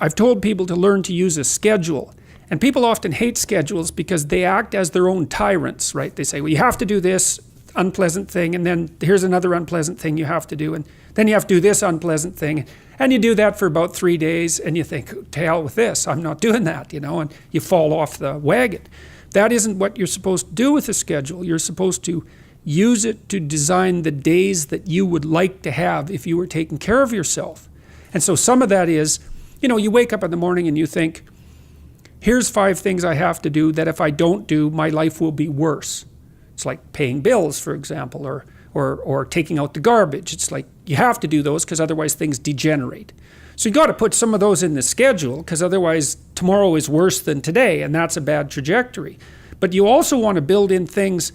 I've told people to learn to use a schedule. And people often hate schedules because they act as their own tyrants, right? They say, well, you have to do this unpleasant thing, and then here's another unpleasant thing you have to do, and then you have to do this unpleasant thing. And you do that for about 3 days, and you think, to hell with this, I'm not doing that, you know, and you fall off the wagon. That isn't what you're supposed to do with a schedule. You're supposed to use it to design the days that you would like to have if you were taking care of yourself. And so some of that is, you know, you wake up in the morning and you think, here's 5 things I have to do that if I don't do, my life will be worse. It's like paying bills, for example, or taking out the garbage. It's like you have to do those because otherwise things degenerate. So you got to put some of those in the schedule because otherwise tomorrow is worse than today, and that's a bad trajectory. But you also want to build in things,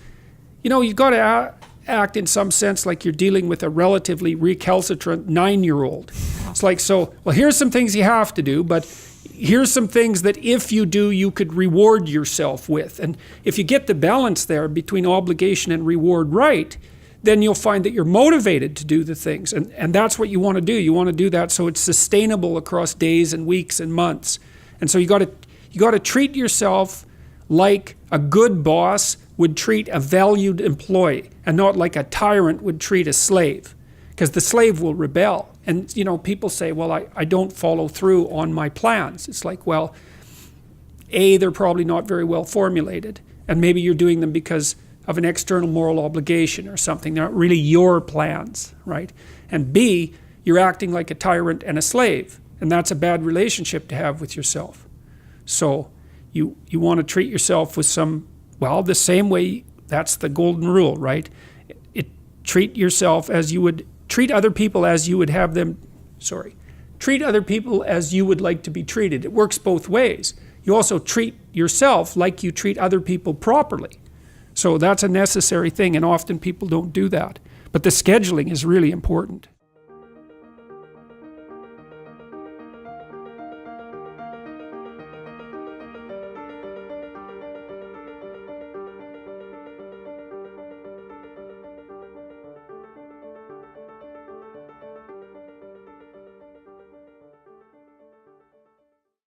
you know, you've got to act in some sense like you're dealing with a relatively recalcitrant 9-year-old. It's like, so, well, here's some things you have to do, but here's some things that if you do, you could reward yourself with. And if you get the balance there between obligation and reward right, then you'll find that you're motivated to do the things. And that's what you want to do. You want to do that so it's sustainable across days and weeks and months. And so you got to treat yourself like a good boss would treat a valued employee, and not like a tyrant would treat a slave, because the slave will rebel. And you know, people say, well, I don't follow through on my plans. It's like, well, A, they're probably not very well formulated, and maybe you're doing them because of an external moral obligation or something. They're not really your plans, right? And B, you're acting like a tyrant and a slave, and that's a bad relationship to have with yourself. So you want to treat yourself with some, well, the same way, that's the golden rule, right? Treat yourself as you would treat other people as you would have them, treat other people as you would like to be treated. It works both ways. You also treat yourself like you treat other people properly. So that's a necessary thing, and often people don't do that. But the scheduling is really important.